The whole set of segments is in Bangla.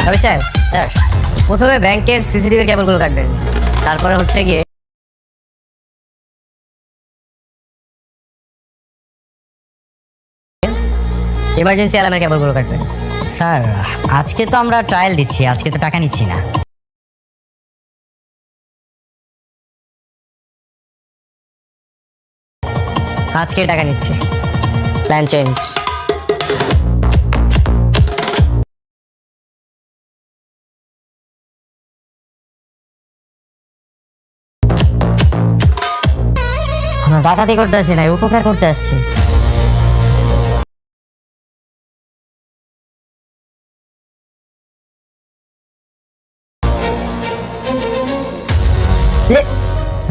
রবি সাহেব, স্যার, প্রথমে ব্যাংকের সিসিটিভি কেবলগুলো কাটবেন, তারপরে হচ্ছে গিয়ে ইমার্জেন্সি অ্যালার্মের কেবলগুলো কাটবেন। স্যার, আজকে তো আমরা ট্রায়াল দিচ্ছি, আজকে তো টাকা নিচ্ছি না। আজকে টাকা নিচ্ছি। Plan change. আমরা ডাকাতি করতে আসছি না, উপকার করতে আসছি।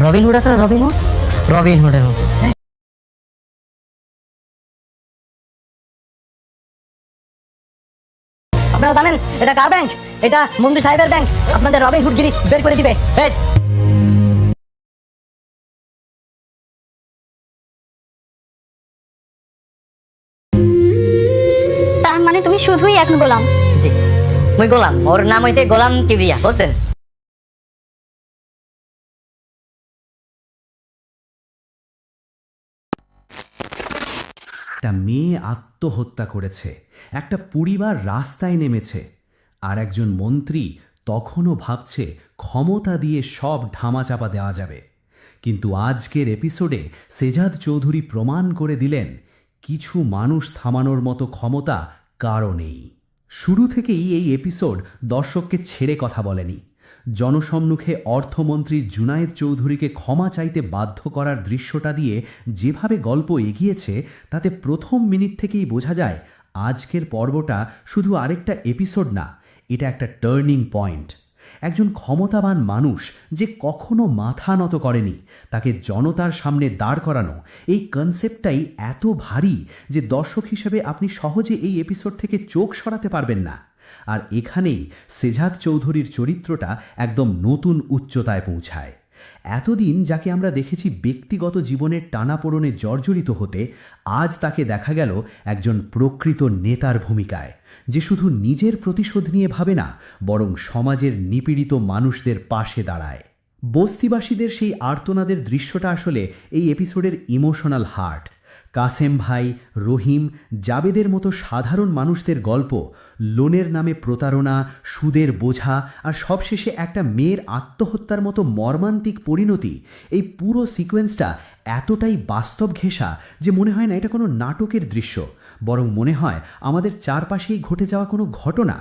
রবিনহুড আছে না? রবিনহুড, রবিনহুডের মতো। আপনারা জানেন এটা কার ব্যাংক? এটা মন্ত্রী সাহেবের ব্যাংক। আপনাদের রবিনহুডগিরি বের করে দিবে। তার মানে তুমি শুধুই এখন গোলাম? জি, মুই গোলাম। ওর নাম হইছে গোলাম কিবরিয়া, বুঝছেন? একটা মেয়ে আত্মহত্যা করেছে, একটা পরিবার রাস্তায় নেমেছে, আর একজন মন্ত্রী তখনও ভাবছে ক্ষমতা দিয়ে সব ধামাচাপা দেওয়া যাবে। কিন্তু আজকের এপিসোডে সেজাদ চৌধুরী প্রমাণ করে দিলেন কিছু মানুষ থামানোর মতো ক্ষমতা কারও নেই। শুরু থেকেই এই এপিসোড দর্শককে ছেড়ে কথা বলেনি। জনসম্মুখে অর্থমন্ত্রী জুনায়েদ চৌধুরীকে ক্ষমা চাইতে বাধ্য করার দৃশ্যটা দিয়ে যেভাবে গল্প এগিয়েছে, তাতে প্রথম মিনিট থেকেই বোঝা যায় আজকের পর্বটা শুধু আরেকটা এপিসোড না, এটা একটা টার্নিং পয়েন্ট। একজন ক্ষমতাবান মানুষ যে কখনো মাথা নত করেনি, তাকে জনতার সামনে দাঁড় করানো, এই কনসেপ্টটাই এত ভারী যে দর্শক হিসেবে আপনি সহজে এই এপিসোড থেকে চোখ সরাতে পারবেন না। আর এখানেই সেজাদ চৌধুরীর চরিত্রটা একদম নতুন উচ্চতায় পৌঁছায়। এতদিন যাকে আমরা দেখেছি ব্যক্তিগত জীবনের টানাপোড়েনে জর্জরিত হতে, আজ তাকে দেখা গেল একজন প্রকৃত নেতার ভূমিকায়, যে শুধু নিজের প্রতিশোধ নিয়ে ভাবে না, বরং সমাজের নিপীড়িত মানুষদের পাশে দাঁড়ায়। বস্তিবাসীদের সেই আর্তনাদের দৃশ্যটা আসলে এই এপিসোডের ইমোশনাল হার্ট। কাসেম ভাই, রহিম, জাবেদের মতো সাধারণ মানুষদের গল্প, লোনের নামে প্রতারণা, সুদের বোঝা, আর সবশেষে একটা মেয়ের আত্মহত্যার মতো মর্মান্তিক পরিণতি, এই পুরো সিকোয়েন্সটা এতটাই বাস্তব ঘেঁষা যে মনে হয় না এটা কোনো নাটকের দৃশ্য, বরং মনে হয় আমাদের চারপাশেই ঘটে যাওয়া কোনো ঘটনা।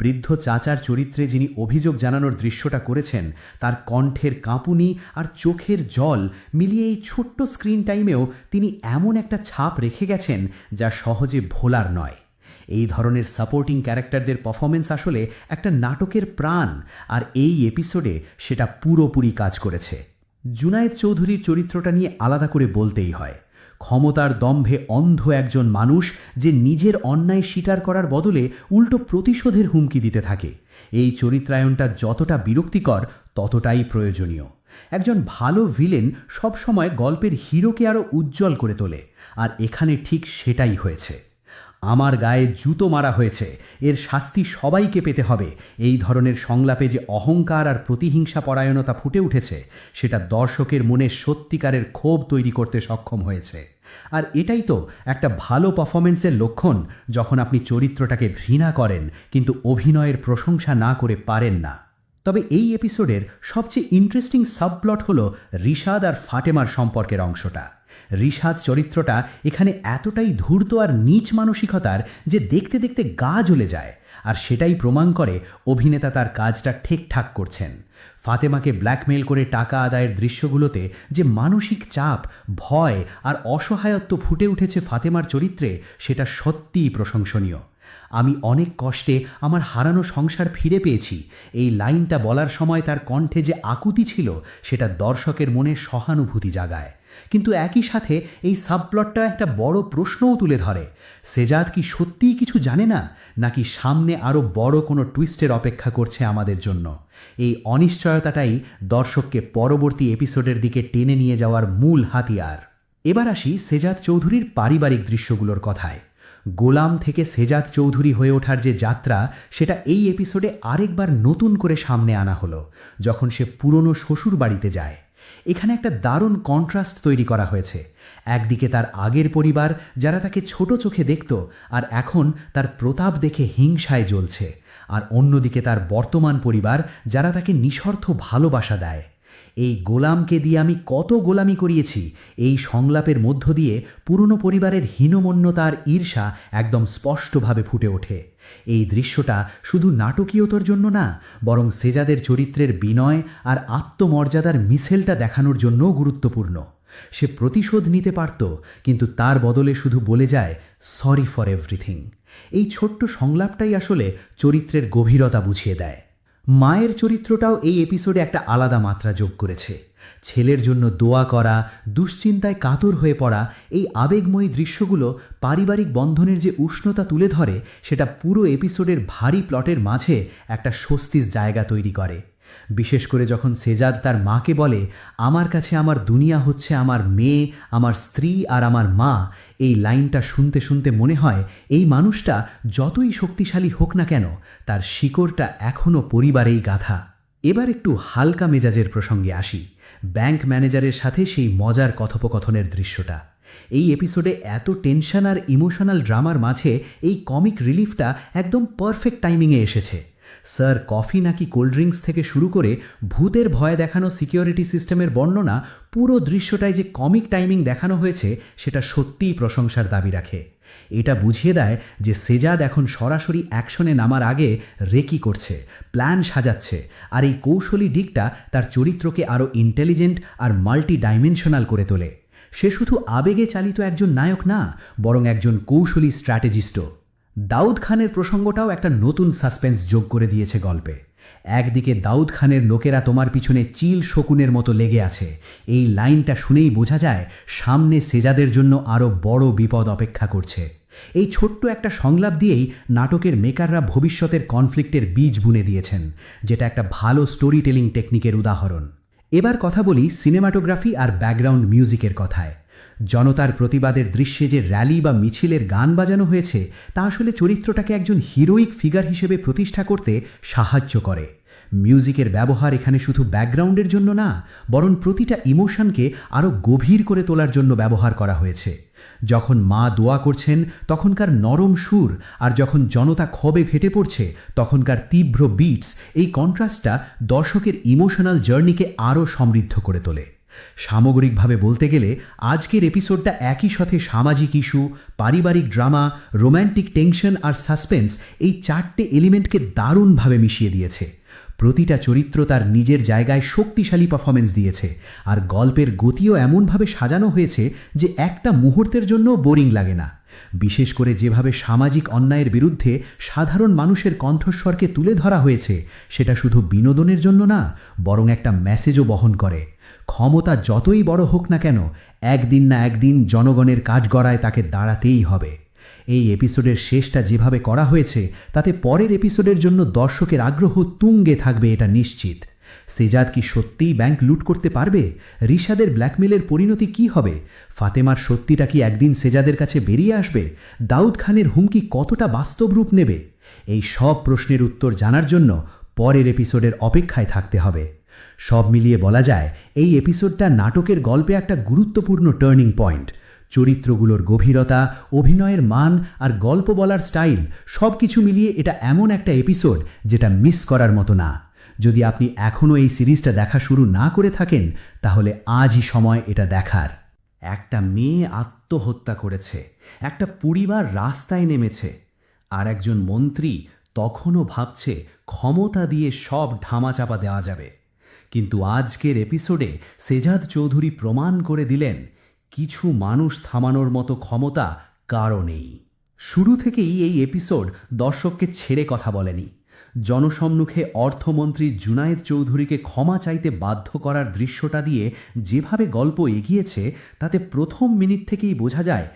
বৃদ্ধ চাচার চরিত্রে যিনি অভিযোগ জানানোর দৃশ্যটা করেছেন, তার কণ্ঠের কাঁপুনি আর চোখের জল মিলিয়ে এই ছোট্ট স্ক্রিন টাইমেও তিনি এমন একটা ছাপ রেখে গেছেন যা সহজে ভোলার নয়। এই ধরনের সাপোর্টিং ক্যারেক্টারদের পারফরমেন্স আসলে একটা নাটকের প্রাণ, আর এই এপিসোডে সেটা পুরোপুরি কাজ করেছে। জুনায়েদ চৌধুরীর চরিত্রটা নিয়ে আলাদা করে বলতেই হয়। ক্ষমতার দম্ভে অন্ধ একজন মানুষ যে নিজের অন্যায় স্বীকার করার বদলে উল্টো প্রতিশোধের হুমকি দিতে থাকে। এই চরিত্রায়নটা যতটা বিরক্তিকর, ততটাই প্রয়োজনীয়। একজন ভালো ভিলেন সবসময় গল্পের হিরোকে আরও উজ্জ্বল করে তোলে, আর এখানে ঠিক সেটাই হয়েছে। আমার গায়ে জুতো মারা হয়েছে, এর শাস্তি সবাইকে পেতে হবে, এই ধরনের সংলাপে যে অহংকার আর প্রতিহিংসা পরায়ণতা ফুটে উঠেছে, সেটা দর্শকের মনে সত্যিকারের ক্ষোভ তৈরি করতে সক্ষম হয়েছে। আর এটাই তো একটা ভালো পারফরমেন্সের লক্ষণ, যখন আপনি চরিত্রটাকে ঘৃণা করেন কিন্তু অভিনয়ের প্রশংসা না করে পারেন না। তবে এই এপিসোডের সবচেয়ে ইন্টারেস্টিং সাবপ্লট হলো রিশাদ আর ফাতেমার সম্পর্কের অংশটা। রিশাদ চরিত্রটা এখানে এতটাই ধূর্ত আর নীচ মানসিকতার যে দেখতে দেখতে গা জ্বলে যায়, আর সেটাই প্রমাণ করে অভিনেতা তার কাজটা ঠিকঠাক করছেন। ফাতেমাকে ব্ল্যাকমেইল করে টাকা আদায়ের দৃশ্যগুলোতে যে মানসিক চাপ, ভয় আর অসহায়ত্ব ফুটে উঠেছে ফাতেমার চরিত্রে, সেটা সত্যিই প্রশংসনীয়। আমি অনেক কষ্টে আমার হারানো সংসার ফিরে পেয়েছি, এই লাইনটা বলার সময় তার কণ্ঠে যে আকুতি ছিল, সেটা দর্শকের মনে সহানুভূতি জাগায়। কিন্তু একই সাথে এই সাবপ্লটটা একটা বড় প্রশ্নও তুলে ধরে। সেজাদ কি সত্যিই কিছু জানে না, নাকি সামনে আরও বড় কোনো টুইস্টের অপেক্ষা করছে আমাদের জন্য? এই অনিশ্চয়তাটাই দর্শককে পরবর্তী এপিসোডের দিকে টেনে নিয়ে যাওয়ার মূল হাতিয়ার। এবার আসি সেজাদ চৌধুরীর পারিবারিক দৃশ্যগুলোর কথায়। গোলাম থেকে সেজাদ চৌধুরী হয়ে ওঠার যে যাত্রা, সেটা এই এপিসোডে আরেকবার নতুন করে সামনে আনা হলো যখন সে পুরনো শ্বশুর বাড়িতে যায়। এখানে একটা দারুণ কন্ট্রাস্ট তৈরি করা হয়েছে। একদিকে তার আগের পরিবার যারা তাকে ছোট চোখে দেখত, আর এখন তার প্রতাপ দেখে হিংসায় জ্বলছে, আর অন্যদিকে তার বর্তমান পরিবার যারা তাকে নিঃস্বার্থ ভালোবাসা দেয়। এই গোলামকে দিয়ে আমি কত গোলামি করিয়েছি, এই সংলাপের মধ্য দিয়ে পুরনো পরিবারের হীনমন্যতা আর ঈর্ষা একদম স্পষ্টভাবে ফুটে ওঠে। এই দৃশ্যটা শুধু নাটকীয়তার জন্য না, বরং সেজাদের চরিত্রের বিনয় আর আত্মমর্যাদার মিশেলটা দেখানোর জন্যও গুরুত্বপূর্ণ। সে প্রতিশোধ নিতে পারত, কিন্তু তার বদলে শুধু বলে যায় সরি ফর এভরিথিং। এই ছোট্ট সংলাপটাই আসলে চরিত্রের গভীরতা বুঝিয়ে দেয়। মায়ের চরিত্রটাও এই এপিসোডে একটা আলাদা মাত্রা যোগ করেছে। ছেলের জন্য দোয়া করা, দুশ্চিন্তায় কাতর হয়ে পড়া, এই আবেগময়ী দৃশ্যগুলো পারিবারিক বন্ধনের যে উষ্ণতা তুলে ধরে, সেটা পুরো এপিসোডের ভারী প্লটের মাঝে একটা স্বস্তির জায়গা তৈরি করে। বিশেষ করে যখন সেজাদ তার মাকে বলে, আমার কাছে আমার দুনিয়া হচ্ছে আমার মেয়ে, আমার স্ত্রী আর আমার মা, এই লাইনটা শুনতে শুনতে মনে হয় এই মানুষটা যতই শক্তিশালী হোক না কেন, তার শিকড়টা এখনও পরিবারেই গাঁথা। এবার একটু হালকা মেজাজের প্রসঙ্গে আসি। ব্যাংক ম্যানেজারের সাথে সেই মজার কথোপকথনের দৃশ্যটা। এই এপিসোডে এত টেনশন আর ইমোশনাল ড্রামার মাঝে এই কমিক রিলিফটা একদম পারফেক্ট টাইমিংয়ে এসেছে। স্যার কফি নাকি কোল্ড ড্রিঙ্কস থেকে শুরু করে ভূতের ভয় দেখানো সিকিউরিটি সিস্টেমের বর্ণনা, পুরো দৃশ্যটায় যে কমিক টাইমিং দেখানো হয়েছে সেটা সত্যিই প্রশংসার দাবি রাখে। এটা বুঝিয়ে দেয় যে সেজাদ এখন সরাসরি অ্যাকশনে নামার আগে রেকি করছে, প্ল্যান সাজাচ্ছে, আর এই কৌশলী দিকটা তার চরিত্রকে আরও ইন্টেলিজেন্ট আর মাল্টি ডাইমেনশনাল করে তোলে। সে শুধু আবেগে চালিত একজন নায়ক না, বরং একজন কৌশলী স্ট্র্যাটেজিস্টও। দাউদ খানের প্রসঙ্গটাও একটা নতুন সাসপেন্স যোগ করে দিয়েছে গল্পে। একদিকে দাউদ খানের লোকেরা তোমার পিছনে চিল শকুনের মতো লেগে আছে, এই লাইনটা শুনেই বোঝা যায় সামনে সেজাদের জন্য আরও বড় বিপদ অপেক্ষা করছে। এই ছোট্ট একটা সংলাপ দিয়েই নাটকের মেকাররা ভবিষ্যতের কনফ্লিক্টের বীজ বুনে দিয়েছেন, যেটা একটা ভালো স্টোরি টেলিং টেকনিকের উদাহরণ। এবার কথা বলি সিনেমাটোগ্রাফি আর ব্যাকগ্রাউন্ড মিউজিকের কথায়। জনতার প্রতিবাদের দৃশ্যে যে র্যালি বা মিছিলের গান বাজানো হয়েছে, তা আসলে চরিত্রটাকে একজন হিরোইক ফিগার হিসেবে প্রতিষ্ঠা করতে সাহায্য করে। মিউজিকের ব্যবহার এখানে শুধু ব্যাকগ্রাউন্ডের জন্য না, বরং প্রতিটা ইমোশনকে আরও গভীর করে তোলার জন্য ব্যবহার করা হয়েছে। যখন মা দোয়া করছেন তখনকার নরম সুর, আর যখন জনতা ক্ষোভে ফেটে পড়ছে তখনকার তীব্র বিটস, এই কন্ট্রাস্টটা দর্শকের ইমোশনাল জার্নিকে আরও সমৃদ্ধ করে তোলে। সামগ্রিকভাবে বলতে গেলে আজকের এপিসোডটা একই সাথে সামাজিক ইস্যু, পারিবারিক ড্রামা, রোম্যান্টিক টেনশন আর সাসপেন্স, এই চারটে এলিমেন্টকে দারুণভাবে মিশিয়ে দিয়েছে। প্রতিটা চরিত্র তার নিজের জায়গায় শক্তিশালী পারফরমেন্স দিয়েছে, আর গল্পের গতিও এমনভাবে সাজানো হয়েছে যে একটা মুহূর্তের জন্য বোরিং লাগে না। বিশেষ করে যেভাবে সামাজিক অন্যায়ের বিরুদ্ধে সাধারণ মানুষের কণ্ঠস্বরকে তুলে ধরা হয়েছে, সেটা শুধু বিনোদনের জন্য না, বরং একটা মেসেজও বহন করে। ক্ষমতা যতই বড় হোক না কেন, একদিন না একদিন জনগণের কাঠগড়ায় তাকে দাঁড়াতেই হবে। এই এপিসোডের শেষটা যেভাবে করা হয়েছে, তাতে পরের এপিসোডের জন্য দর্শকের আগ্রহ তুঙ্গে থাকবে, এটা নিশ্চিত। সেজাদ কি সত্যিই ব্যাংক লুট করতে পারবে? রিশাদের ব্ল্যাকমেলের পরিণতি কি হবে? ফাতেমার সত্যিটা কি একদিন সেজাদের কাছে বেরিয়ে আসবে? দাউদ খানের হুমকি কতটা বাস্তব রূপ নেবে? এই সব প্রশ্নের উত্তর জানার জন্য পরের এপিসোডের অপেক্ষায় থাকতে হবে। সব মিলিয়ে বলা যায় এই এপিসোডটা নাটকের গল্পে একটা গুরুত্বপূর্ণ টার্নিং পয়েন্ট। চরিত্রগুলোর গভীরতা, অভিনয়ের মান আর গল্প বলার স্টাইল, সব কিছু মিলিয়ে এটা এমন একটা এপিসোড যেটা মিস করার মতো না। যদি আপনি এখনও এই সিরিজটা দেখা শুরু না করে থাকেন, তাহলে আজই সময় এটা দেখার। একটা মেয়ে আত্মহত্যা করেছে, একটা পরিবার রাস্তায় নেমেছে, আর একজন মন্ত্রী তখনও ভাবছে ক্ষমতা দিয়ে সব ধামাচাপা দেওয়া যাবে। কিন্তু আজকের এপিসোডে সেজাদ চৌধুরী প্রমাণ করে দিলেন কিছু মানুষ থামানোর মতো ক্ষমতা কারও নেই। শুরু থেকেই এই এপিসোড দর্শককে ছেড়ে কথা বলেনি। জনসম্মুখে অর্থমন্ত্রী জুনায়েদ চৌধুরীকে ক্ষমা চাইতে বাধ্য করার দৃশ্যটা দিয়ে যেভাবে গল্প এগিয়েছে, তাতে প্রথম মিনিট থেকেই বোঝা যায়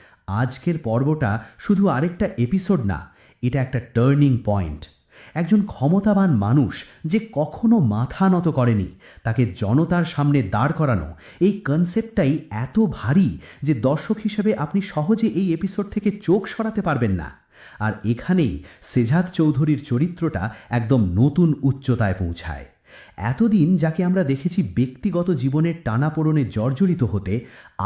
আজকের পর্বটা শুধু আরেকটা এপিসোড না, এটা একটা টার্নিং পয়েন্ট। একজন ক্ষমতাবান মানুষ যে কখনো মাথা নত করেনি, তাকে জনতার সামনে দাঁড় করানো, এই কনসেপ্টটাই এত ভারী যে দর্শক হিসেবে আপনি সহজে এই এপিসোড থেকে চোখ সরাতে পারবেন না। আর এখানেই সেজাদ চৌধুরীর চরিত্রটা একদম নতুন উচ্চতায় পৌঁছায়। এতদিন যাকে আমরা দেখেছি ব্যক্তিগত জীবনের টানাপোড়েনে জর্জরিত হতে,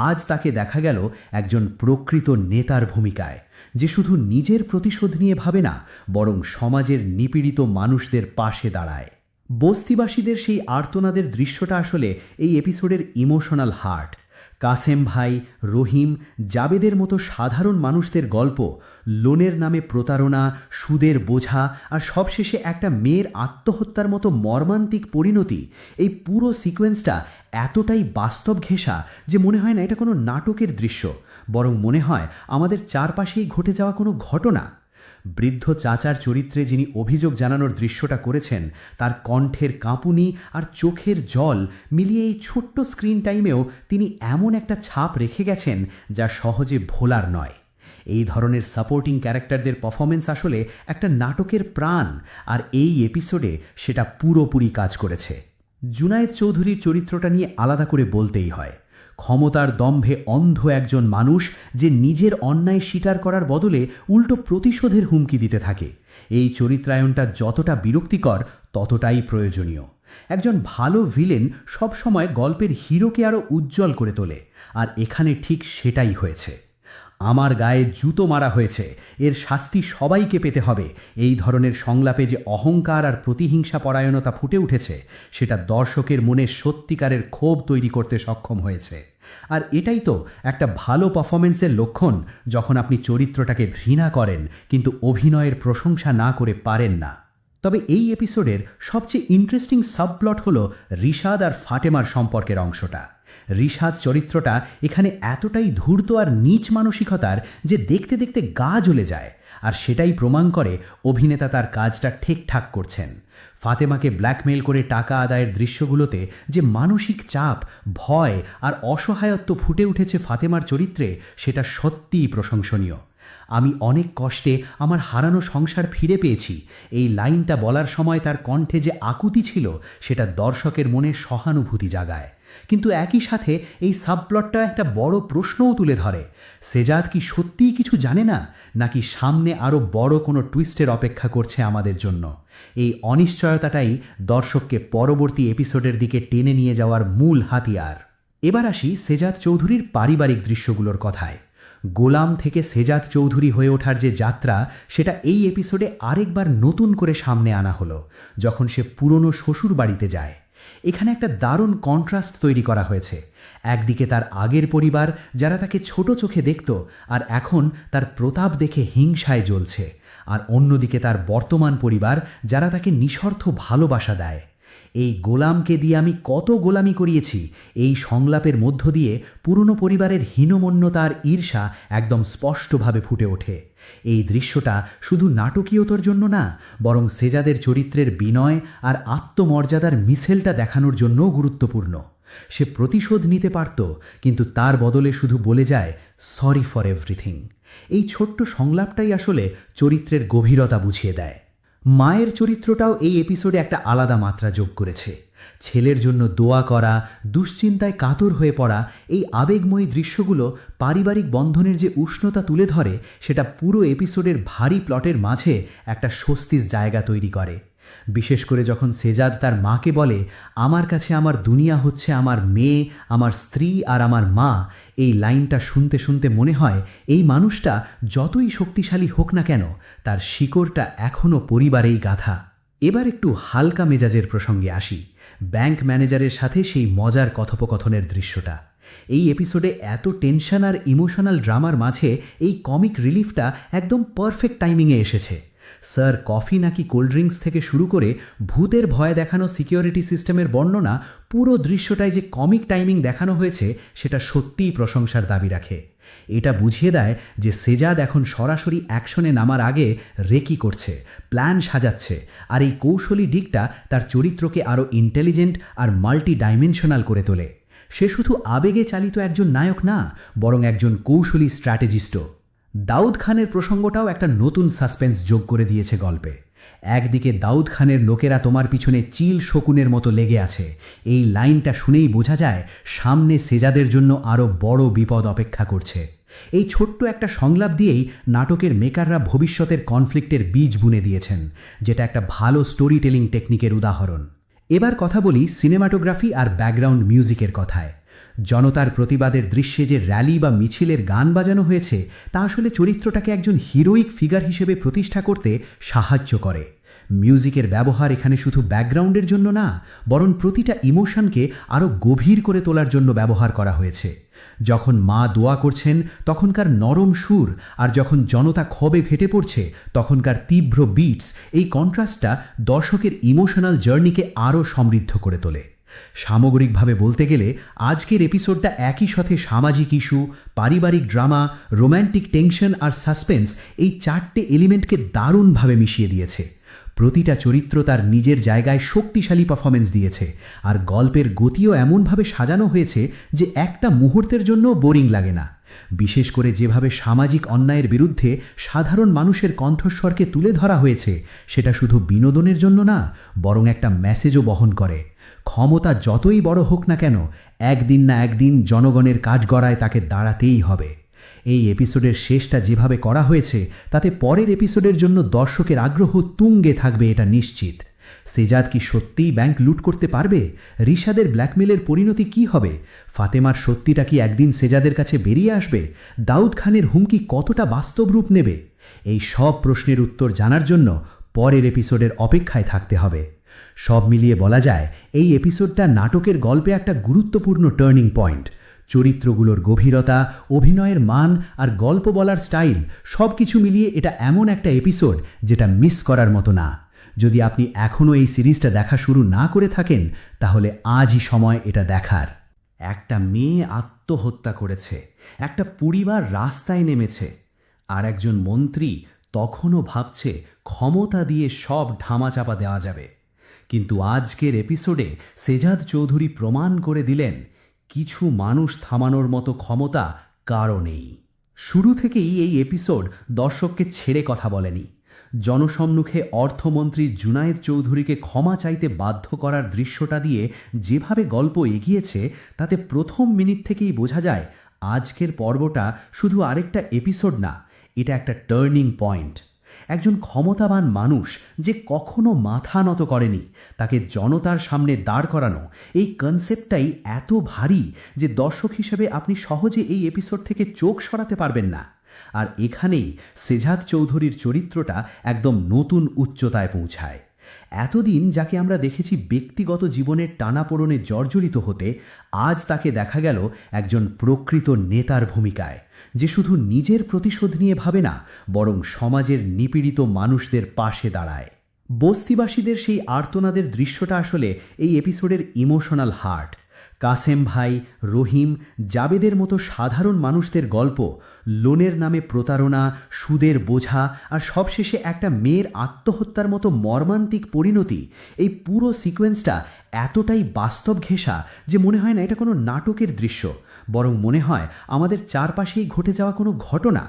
আজ তাকে দেখা গেল একজন প্রকৃত নেতার ভূমিকায়, যে শুধু নিজের প্রতিশোধ নিয়ে ভাবে না, বরং সমাজের নিপীড়িত মানুষদের পাশে দাঁড়ায়। বস্তিবাসীদের সেই আর্তনাদের দৃশ্যটা আসলে এই এপিসোডের ইমোশনাল হার্ট। কাসেম ভাই, রহিম, জাবেদের মতো সাধারণ মানুষদের গল্প, লোনের নামে প্রতারণা, সুদের বোঝা আর সবশেষে একটা মেয়ের আত্মহত্যার মতো মর্মান্তিক পরিণতি, এই পুরো সিকোয়েন্সটা এতটাই বাস্তব ঘেঁষা যে মনে হয় না এটা কোনো নাটকের দৃশ্য, বরং মনে হয় আমাদের চারপাশেই ঘটে যাওয়া কোনো ঘটনা। বৃদ্ধ চাচার চরিত্রে যিনি অভিযোগ জানানোর দৃশ্যটা করেছেন, তার কণ্ঠের কাঁপুনি আর চোখের জল মিলিয়ে এই ছোট্ট স্ক্রিন টাইমেও তিনি এমন একটা ছাপ রেখে গেছেন যা সহজে ভোলার নয়। এই ধরনের সাপোর্টিং ক্যারেক্টারদের পারফরমেন্স আসলে একটা নাটকের প্রাণ, আর এই এপিসোডে সেটা পুরোপুরি কাজ করেছে। জুনায়েদ চৌধুরীর চরিত্রটা নিয়ে আলাদা করে বলতেই হয়। ক্ষমতার দম্ভে অন্ধ একজন মানুষ যে নিজের অন্যায় স্বীকার করার বদলে উল্টো প্রতিশোধের হুমকি দিতে থাকে, এই চরিত্রায়নটা যতটা বিরক্তিকর ততটাই প্রয়োজনীয়। একজন ভালো ভিলেন সবসময় গল্পের হিরোকে আরও উজ্জ্বল করে তোলে, আর এখানে ঠিক সেটাই হয়েছে। আমার গায়ে জুতো মারা হয়েছে, এর শাস্তি সবাইকে পেতে হবে, এই ধরনের সংলাপে যে অহংকার আর প্রতিহিংসা পরায়ণতা ফুটে উঠেছে, সেটা দর্শকের মনে সত্যিকারের ক্ষোভ তৈরি করতে সক্ষম হয়েছে। আর এটাই তো একটা ভালো পারফরমেন্সের লক্ষণ, যখন আপনি চরিত্রটাকে ঘৃণা করেন কিন্তু অভিনয়ের প্রশংসা না করে পারেন না। তবে এই এপিসোডের সবচেয়ে ইন্টারেস্টিং সাবপ্লট হলো রিশাদ আর ফাতেমার সম্পর্কের অংশটা। রিশাদ চরিত্রটা এখানে এতটাই ধূর্ত আর নীচ মানসিকতার যে দেখতে দেখতে গা জ্বলে যায়, আর সেটাই প্রমাণ করে অভিনেতা তার কাজটা ঠিকঠাক করছেন। ফাতেমাকে ব্ল্যাকমেইল করে টাকা আদায়ের দৃশ্যগুলোতে যে মানসিক চাপ, ভয় আর অসহায়ত্ব ফুটে উঠেছে ফাতেমার চরিত্রে, সেটা সত্যিই প্রশংসনীয়। আমি অনেক কষ্টে আমার হারানো সংসার ফিরে পেয়েছি, এই লাইনটা বলার সময় তার কণ্ঠে যে আকুতি ছিল, সেটা দর্শকের মনে সহানুভূতি জাগায়। কিন্তু একই সাথে এই সাবপ্লটটা একটা বড় প্রশ্নও তুলে ধরে, সেজাদ কি সত্যিই কিছু জানে না, নাকি সামনে আরও বড় কোনো টুইস্টের অপেক্ষা করছে আমাদের জন্য? এই অনিশ্চয়তাটাই দর্শককে পরবর্তী এপিসোডের দিকে টেনে নিয়ে যাওয়ার মূল হাতিয়ার। এবার আসি সেজাদ চৌধুরীর পারিবারিক দৃশ্যগুলোর কথায়। গোলাম থেকে সেজাদ চৌধুরী হয়ে ওঠার যে যাত্রা, সেটা এই এপিসোডে আরেকবার নতুন করে সামনে আনা হলো, যখন সে পুরনো শ্বশুর বাড়িতে যায়। এখানে একটা দারুণ কন্ট্রাস্ট তৈরি করা হয়েছে। একদিকে তার আগের পরিবার, যারা তাকে ছোট চোখে দেখত, আর এখন তার প্রতাপ দেখে হিংসায় জ্বলছে, আর অন্যদিকে তার বর্তমান পরিবার, যারা তাকে নিঃস্বার্থ ভালোবাসা দেয়। এই গোলামকে দিয়ে আমি কত গোলামি করিয়েছি, এই সংলাপের মধ্য দিয়ে পুরনো পরিবারের হীনমন্যতা আর ঈর্ষা একদম স্পষ্টভাবে ফুটে ওঠে। এই দৃশ্যটা শুধু নাটকীয়তার জন্য না, বরং সেজাদের চরিত্রের বিনয় আর আত্মমর্যাদার মিশেলটা দেখানোর জন্যও গুরুত্বপূর্ণ। সে প্রতিশোধ নিতে পারত, কিন্তু তার বদলে শুধু বলে যায় সরি ফর এভরিথিং। এই ছোট্ট সংলাপটাই আসলে চরিত্রের গভীরতা বুঝিয়ে দেয়। মায়ের চরিত্রটাও এই এপিসোডে একটা আলাদা মাত্রা যোগ করেছে। ছেলের জন্য দোয়া করা, দুশ্চিন্তায় কাতর হয়ে পড়া, এই আবেগময়ী দৃশ্যগুলো পারিবারিক বন্ধনের যে উষ্ণতা তুলে ধরে, সেটা পুরো এপিসোডের ভারী প্লটের মাঝে একটা স্বস্তির জায়গা তৈরি করে। বিশেষ করে যখন সেজাদ তার মাকে বলে, আমার কাছে আমার দুনিয়া হচ্ছে আমার মেয়ে, আমার স্ত্রী আর আমার মা, এই লাইনটা শুনতে শুনতে মনে হয় এই মানুষটা যতই শক্তিশালী হোক না কেন, তার শিকড়টা এখনও পরিবারেই গাঁথা। এবার একটু হালকা মেজাজের প্রসঙ্গে আসি। ব্যাংক ম্যানেজারের সাথে সেই মজার কথোপকথনের দৃশ্যটা। এই এপিসোডে এত টেনশন আর ইমোশনাল ড্রামার মাঝে এই কমিক রিলিফটা একদম পারফেক্ট টাইমিংয়ে এসেছে। স্যার কফি নাকি কোল্ড ড্রিঙ্কস থেকে শুরু করে ভূতের ভয় দেখানো সিকিউরিটি সিস্টেমের বর্ণনা, পুরো দৃশ্যটায় যে কমিক টাইমিং দেখানো হয়েছে, সেটা সত্যিই প্রশংসার দাবি রাখে। এটা বুঝিয়ে দেয় যে সেজাদ এখন সরাসরি অ্যাকশনে নামার আগে রেকি করছে, প্ল্যান সাজাচ্ছে, আর এই কৌশলী দিকটা তার চরিত্রকে আরও ইন্টেলিজেন্ট আর মাল্টি ডাইমেনশনাল করে তোলে। সে শুধু আবেগে চালিত একজন নায়ক না, বরং একজন কৌশলী স্ট্র্যাটেজিস্টও। দাউদ খানের প্রসঙ্গটাও একটা নতুন সাসপেন্স যোগ করে দিয়েছে গল্পে। একদিকে দাউদ খানের লোকেরা তোমার পিছনে চিল শকুনের মতো লেগে আছে, এই লাইনটা শুনেই বোঝা যায় সামনে সেজাদের জন্য আরও বড় বিপদ অপেক্ষা করছে। এই ছোট্ট একটা সংলাপ দিয়েই নাটকের মেকাররা ভবিষ্যতের কনফ্লিক্টের বীজ বুনে দিয়েছেন, যেটা একটা ভালো স্টোরি টেলিং টেকনিকের উদাহরণ। এবার কথা বলি সিনেমাটোগ্রাফি আর ব্যাকগ্রাউন্ড মিউজিকের কথায়। জনতার প্রতিবাদের দৃশ্যে যে র্যালি বা মিছিলের গান বাজানো হয়েছে তা আসলে চরিত্রটাকে একজন হিরোইক ফিগার হিসেবে প্রতিষ্ঠা করতে সাহায্য করে। মিউজিকের ব্যবহার এখানে শুধু ব্যাকগ্রাউন্ডের জন্য না, বরং প্রতিটা ইমোশনকে আরও গভীর করে তোলার জন্য ব্যবহার করা হয়েছে। যখন মা দোয়া করছেন তখনকার নরম সুর, আর যখন জনতা ক্ষোভে ফেটে পড়ছে তখনকার তীব্র বিটস, এই কন্ট্রাস্টটা দর্শকের ইমোশনাল জার্নিকে আরও সমৃদ্ধ করে তোলে। সামগ্রিকভাবে বলতে গেলে আজকের এপিসোডটা একই সাথে সামাজিক ইস্যু, পারিবারিক ড্রামা, রোম্যান্টিক টেনশন আর সাসপেন্স, এই 4টে এলিমেন্টকে দারুণভাবে মিশিয়ে দিয়েছে। প্রতিটা চরিত্র তার নিজের জায়গায় শক্তিশালী পারফরমেন্স দিয়েছে, আর গল্পের গতিও এমনভাবে সাজানো হয়েছে যে একটা মুহূর্তের জন্য বোরিং লাগে না। বিশেষ করে যেভাবে সামাজিক অন্যায়ের বিরুদ্ধে সাধারণ মানুষের কণ্ঠস্বরকে তুলে ধরা হয়েছে, সেটা শুধু বিনোদনের জন্য না, বরং একটা মেসেজও বহন করে। ক্ষমতা যতই বড় হোক না কেন, একদিন না একদিন জনগণের কাঠগড়ায় তাকে দাঁড়াতেই হবে। এই এপিসোডের শেষটা যেভাবে করা হয়েছে তাতে পরের এপিসোডের জন্য দর্শকের আগ্রহ তুঙ্গে থাকবে, এটা নিশ্চিত। সেজাদ কি সত্যিই ব্যাংক লুট করতে পারবে? রিশাদের ব্ল্যাকমেলের পরিণতি কি হবে? ফাতেমার সত্যিটা কি একদিন সেজাদের কাছে বেরিয়ে আসবে? দাউদ খানের হুমকি কতটা বাস্তব রূপ নেবে? এই সব প্রশ্নের উত্তর জানার জন্য পরের এপিসোডের অপেক্ষায় থাকতে হবে। সব মিলিয়ে বলা যায় এই এপিসোডটা নাটকের গল্পে একটা গুরুত্বপূর্ণ টার্নিং পয়েন্ট। চরিত্রগুলোর গভীরতা, অভিনয়ের মান আর গল্প বলার স্টাইল, সব কিছু মিলিয়ে এটা এমন একটা এপিসোড যেটা মিস করার মতো না। যদি আপনি এখনও এই সিরিজটা দেখা শুরু না করে থাকেন তাহলে আজই সময় এটা দেখার। একটা মেয়ে আত্মহত্যা করেছে, একটা পরিবার রাস্তায় নেমেছে, আর একজন মন্ত্রী তখনও ভাবছে ক্ষমতা দিয়ে সব ধামাচাপা দেওয়া যাবে। কিন্তু আজকের এপিসোডে সেজাদ চৌধুরী প্রমাণ করে দিলেন কিছু মানুষ থামানোর মতো ক্ষমতা কারও নেই। শুরু থেকেই এই এপিসোড দর্শককে ছেড়ে কথা বলেনি। জনসম্মুখে অর্থমন্ত্রী জুনায়েদ চৌধুরীকে ক্ষমা চাইতে বাধ্য করার দৃশ্যটা দিয়ে যেভাবে গল্প এগিয়েছে তাতে প্রথম মিনিট থেকেই বোঝা যায় আজকের পর্বটা শুধু আরেকটা এপিসোড না, এটা একটা টার্নিং পয়েন্ট। একজন ক্ষমতাবান মানুষ যে কখনো মাথা নত করেনি, তাকে জনতার সামনে দাঁড় করানো, এই কনসেপ্টটাই এত ভারী যে দর্শক হিসেবে আপনি সহজে এই এপিসোড থেকে চোখ সরাতে পারবেন না। আর এখানেই সেজাদ চৌধুরীর চরিত্রটা একদম নতুন উচ্চতায় পৌঁছায়। এতদিন যাকে আমরা দেখেছি ব্যক্তিগত জীবনের টানাপোড়েনে জর্জরিত হতে, আজ তাকে দেখা গেল একজন প্রকৃত নেতার ভূমিকায়, যে শুধু নিজের প্রতিশোধ নিয়ে ভাবে না, বরং সমাজের নিপীড়িত মানুষদের পাশে দাঁড়ায়। বস্তিবাসীদের সেই আর্তনাদের দৃশ্যটা আসলে এই এপিসোডের ইমোশনাল হার্ট। কাসেম ভাই, রহিম, জাবেদের মতো সাধারণ মানুষদের গল্প, লোনের নামে প্রতারণা, সুদের বোঝা, আর সবশেষে একটা মেয়ের আত্মহত্যার মতো মর্মান্তিক পরিণতি, এই পুরো সিকোয়েন্সটা এতটাই বাস্তব ঘেঁষা যে মনে হয় না এটা কোনো নাটকের দৃশ্য, বরং মনে হয় আমাদের চারপাশেই ঘটে যাওয়া কোনো ঘটনা।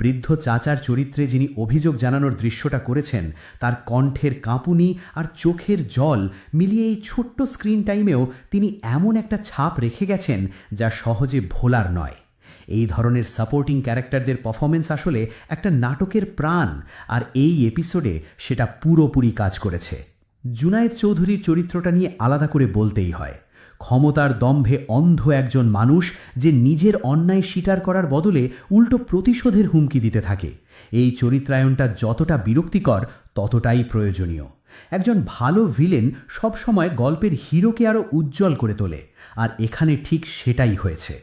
বৃদ্ধ চাচার চরিত্রে যিনি অভিযোগ জানানোর দৃশ্যটা করেছেন, তার কণ্ঠের কাঁপুনি আর চোখের জল মিলিয়ে এই ছোট্ট স্ক্রিন টাইমেও তিনি এমন একটা ছাপ রেখে গেছেন যা সহজে ভোলার নয়। এই ধরনের সাপোর্টিং ক্যারেক্টারদের পারফরমেন্স আসলে একটা নাটকের প্রাণ, আর এই এপিসোডে সেটা পুরোপুরি কাজ করেছে। জুনায়েদ চৌধুরীর চরিত্রটা নিয়ে আলাদা করে বলতেই হয়। ক্ষমতার দম্ভে অন্ধ একজন মানুষ যে নিজের অন্যায় স্বীকার করার বদলে উল্টো প্রতিশোধের হুমকি দিতে থাকে। এই চরিত্রায়নটা যতটা বিরক্তিকর ততটাই প্রয়োজনীয়। একজন ভালো ভিলেন সবসময় গল্পের হিরোকে আরও উজ্জ্বল করে তোলে, আর এখানে ঠিক সেটাই হয়েছে।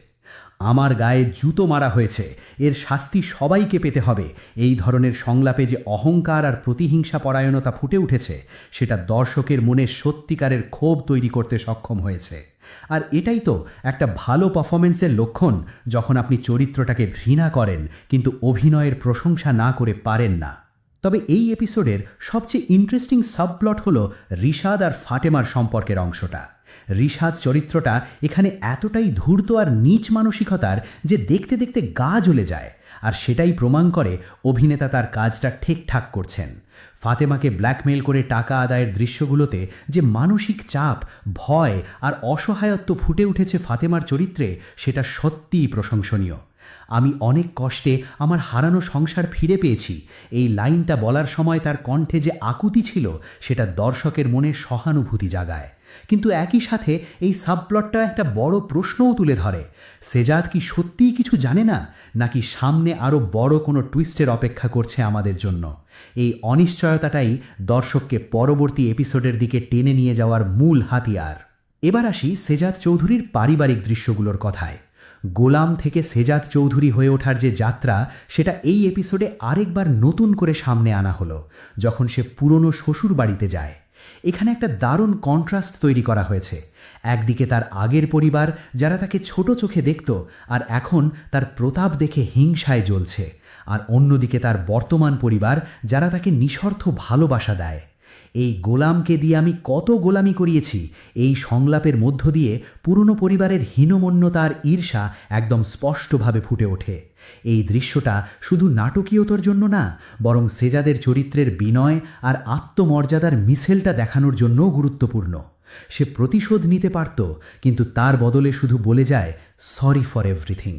আমার গায়ে জুতো মারা হয়েছে, এর শাস্তি সবাইকে পেতে হবে, এই ধরনের সংলাপে যে অহংকার আর প্রতিহিংসা পরায়ণতা ফুটে উঠেছে, সেটা দর্শকের মনে সত্যিকারের ক্ষোভ তৈরি করতে সক্ষম হয়েছে। আর এটাই তো একটা ভালো পারফরমেন্সের লক্ষণ, যখন আপনি চরিত্রটাকে ঘৃণা করেন কিন্তু অভিনয়ের প্রশংসা না করে পারেন না। তবে এই এপিসোডের সবচেয়ে ইন্টারেস্টিং সাবপ্লট হলো রিশাদ আর ফাতেমার সম্পর্কের অংশটা। রিশাদ চরিত্রটা এখানে এতটাই ধূর্ত আর নীচ মানসিকতার যে দেখতে দেখতে গা জ্বলে যায়, আর সেটাই প্রমাণ করে অভিনেতা তার কাজটা ঠিকঠাক করছেন। ফাতেমাকে ব্ল্যাকমেইল করে টাকা আদায়ের দৃশ্যগুলোতে যে মানসিক চাপ, ভয় আর অসহায়ত্ব ফুটে উঠেছে ফাতেমার চরিত্রে, সেটা সত্যিই প্রশংসনীয়। আমি অনেক কষ্টে আমার হারানো সংসার ফিরে পেয়েছি, এই লাইনটা বলার সময় তার কণ্ঠে যে আকুতি ছিল সেটা দর্শকের মনে সহানুভূতি জাগায়। কিন্তু একই সাথে এই সাবপ্লটটা একটা বড় প্রশ্নও তুলে ধরে, সেজাদ কি সত্যিই কিছু জানে না, নাকি সামনে আরও বড় কোনো টুইস্টের অপেক্ষা করছে আমাদের জন্য? এই অনিশ্চয়তাটাই দর্শককে পরবর্তী এপিসোডের দিকে টেনে নিয়ে যাওয়ার মূল হাতিয়ার। এবার আসি সেজাদ চৌধুরীর পারিবারিক দৃশ্যগুলোর কথায়। গোলাম থেকে সেজাদ চৌধুরী হয়ে ওঠার যে যাত্রা, সেটা এই এপিসোডে আরেকবার নতুন করে সামনে আনা হলো যখন সে পুরনো শ্বশুর বাড়িতে যায়। এখানে একটা দারুণ কন্ট্রাস্ট তৈরি করা হয়েছে। একদিকে তার আগের পরিবার যারা তাকে ছোট চোখে দেখত, আর এখন তার প্রতাপ দেখে হিংসায় জ্বলছে, আর অন্যদিকে তার বর্তমান পরিবার যারা তাকে নিঃস্বার্থ ভালোবাসা দেয়। এই গোলামকে দিয়ে আমি কত গোলামি করিয়েছি, এই সংলাপের মধ্য দিয়ে পুরনো পরিবারের হীনমন্যতা আর ঈর্ষা একদম স্পষ্টভাবে ফুটে ওঠে। এই দৃশ্যটা শুধু নাটকীয়তার জন্য না, বরং সেজাদের চরিত্রের বিনয় আর আত্মমর্যাদার মিশেলটা দেখানোর জন্যও গুরুত্বপূর্ণ। সে প্রতিশোধ নিতে পারত, কিন্তু তার বদলে শুধু বলে যায় সরি ফর এভরিথিং।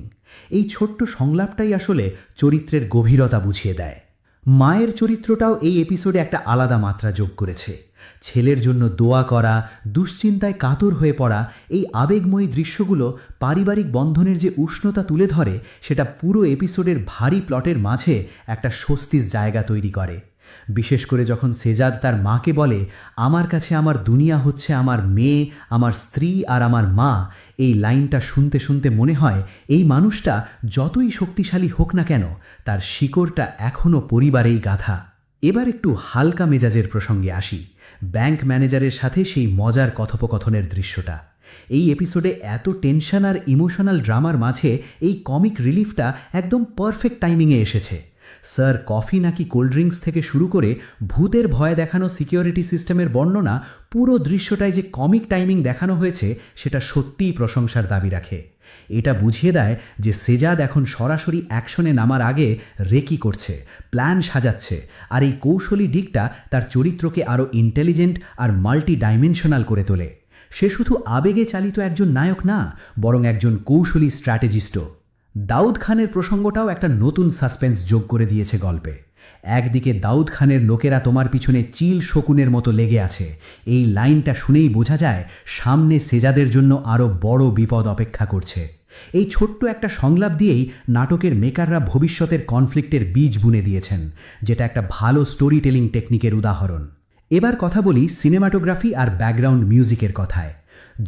এই ছোট্ট সংলাপটাই আসলে চরিত্রের গভীরতা বুঝিয়ে দেয়। মায়ের চরিত্রটাও এই এপিসোডে একটা আলাদা মাত্রা যোগ করেছে। ছেলের জন্য দোয়া করা, দুশ্চিন্তায় কাতর হয়ে পড়া, এই আবেগময়ী দৃশ্যগুলো পারিবারিক বন্ধনের যে উষ্ণতা তুলে ধরে, সেটা পুরো এপিসোডের ভারী প্লটের মাঝে একটা স্বস্তির জায়গা তৈরি করে। বিশেষ করে যখন সেজাদ তার মাকে বলে, আমার কাছে আমার দুনিয়া হচ্ছে আমার মেয়ে, আমার স্ত্রী আর আমার মা, এই লাইনটা শুনতে শুনতে মনে হয় এই মানুষটা যতই শক্তিশালী হোক না কেন, তার শিকড়টা এখনও পরিবারেই গাঁথা। এবার একটু হালকা মেজাজের প্রসঙ্গে আসি। ব্যাংক ম্যানেজারের সাথে সেই মজার কথোপকথনের দৃশ্যটা। এই এপিসোডে এত টেনশন আর ইমোশনাল ড্রামার মাঝে এই কমিক রিলিফটা একদম পারফেক্ট টাইমিংয়ে এসেছে। স্যার কফি নাকি কোল্ড ড্রিঙ্কস থেকে শুরু করে ভূতের ভয় দেখানো সিকিউরিটি সিস্টেমের বর্ণনা, পুরো দৃশ্যটায় যে কমিক টাইমিং দেখানো হয়েছে সেটা সত্যিই প্রশংসার দাবি রাখে। এটা বুঝিয়ে দেয় যে সেজাদ এখন সরাসরি অ্যাকশনে নামার আগে রেকি করছে, প্ল্যান সাজাচ্ছে, আর এই কৌশলী দিকটা তার চরিত্রকে আরও ইন্টেলিজেন্ট আর মাল্টি ডাইমেনশনাল করে তোলে। সে শুধু আবেগে চালিত একজন নায়ক না, বরং একজন কৌশলী স্ট্র্যাটেজিস্টও। দাউদ খানের প্রসঙ্গটাও একটা নতুন সাসপেন্স যোগ করে দিয়েছে গল্পে। একদিকে দাউদ খানের লোকেরা তোমার পিছনে চিল শকুনের মতো লেগে আছে, এই লাইনটা শুনেই বোঝা যায় সামনে সেজাদের জন্য আরও বড় বিপদ অপেক্ষা করছে। এই ছোট্ট একটা সংলাপ দিয়েই নাটকের মেকাররা ভবিষ্যতের কনফ্লিক্টের বীজ বুনে দিয়েছেন, যেটা একটা ভালো স্টোরি টেলিং টেকনিকের উদাহরণ। এবার কথা বলি সিনেমাটোগ্রাফি আর ব্যাকগ্রাউন্ড মিউজিকের কথায়।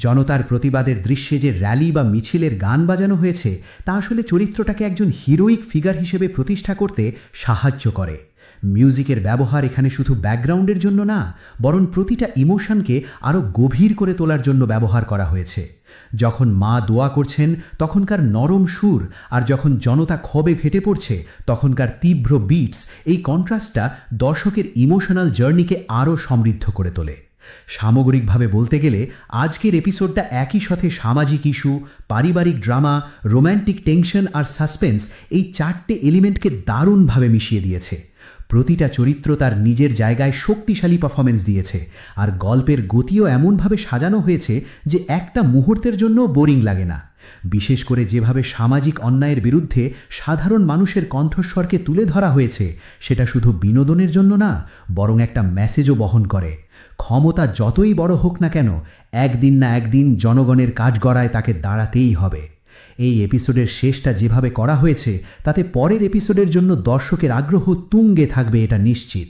জনতার প্রতিবাদের দৃশ্যে যে র্যালি বা মিছিলের গান বাজানো হয়েছে, তা আসলে চরিত্রটাকে একজন হিরোইক ফিগার হিসেবে প্রতিষ্ঠা করতে সাহায্য করে। মিউজিকের ব্যবহার এখানে শুধু ব্যাকগ্রাউন্ডের জন্য না, বরং প্রতিটা ইমোশনকে আরও গভীর করে তোলার জন্য ব্যবহার করা হয়েছে। যখন মা দোয়া করছেন তখনকার নরম সুর, আর যখন জনতা ক্ষোভে ফেটে পড়ছে তখনকার তীব্র বিটস, এই কন্ট্রাস্টটা দর্শকের ইমোশনাল জার্নিকে আরও সমৃদ্ধ করে তোলে। সামগ্রিকভাবে বলতে গেলে আজকের এপিসোডটা একই সাথে সামাজিক ইস্যু, পারিবারিক ড্রামা, রোম্যান্টিক টেনশন আর সাসপেন্স, এই চারটে এলিমেন্টকে দারুণভাবে মিশিয়ে দিয়েছে। প্রতিটা চরিত্র তার নিজের জায়গায় শক্তিশালী পারফরমেন্স দিয়েছে, আর গল্পের গতিও এমনভাবে সাজানো হয়েছে যে একটা মুহূর্তের জন্য বোরিং লাগে না। বিশেষ করে যেভাবে সামাজিক অন্যায়ের বিরুদ্ধে সাধারণ মানুষের কণ্ঠস্বরকে তুলে ধরা হয়েছে, সেটা শুধু বিনোদনের জন্য না, বরং একটা মেসেজও বহন করে। ক্ষমতা যতই বড় হোক না কেন, একদিন না একদিন জনগণের কাঠগড়ায় তাকে দাঁড়াতেই হবে। এই এপিসোডের শেষটা যেভাবে করা হয়েছে, তাতে পরের এপিসোডের জন্য দর্শকের আগ্রহ তুঙ্গে থাকবে, এটা নিশ্চিত।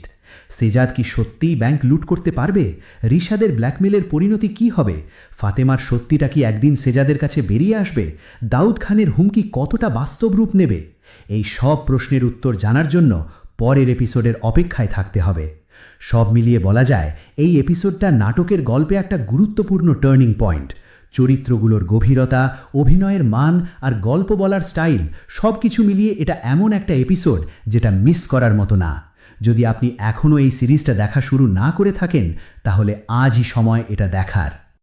সেজাদ কি সত্যিই ব্যাংক লুট করতে পারবে? রিশাদের ব্ল্যাকমেলের পরিণতি কি হবে? ফাতেমার সত্যিটা কি একদিন সেজাদের কাছে বেরিয়ে আসবে? দাউদ খানের হুমকি কতটা বাস্তব রূপ নেবে? এই সব প্রশ্নের উত্তর জানার জন্য পরের এপিসোডের অপেক্ষায় থাকতে হবে। সব মিলিয়ে বলা যায় এই এপিসোডটা নাটকের গল্পে একটা গুরুত্বপূর্ণ টার্নিং পয়েন্ট। চরিত্রগুলোর গভীরতা, অভিনয়ের মান আর গল্প বলার স্টাইল, সব কিছু মিলিয়ে এটা এমন একটা এপিসোড যেটা মিস করার মতো না। যদি আপনি এখনও এই সিরিজটা দেখা শুরু না করে থাকেন, তাহলে আজই সময় এটা দেখার।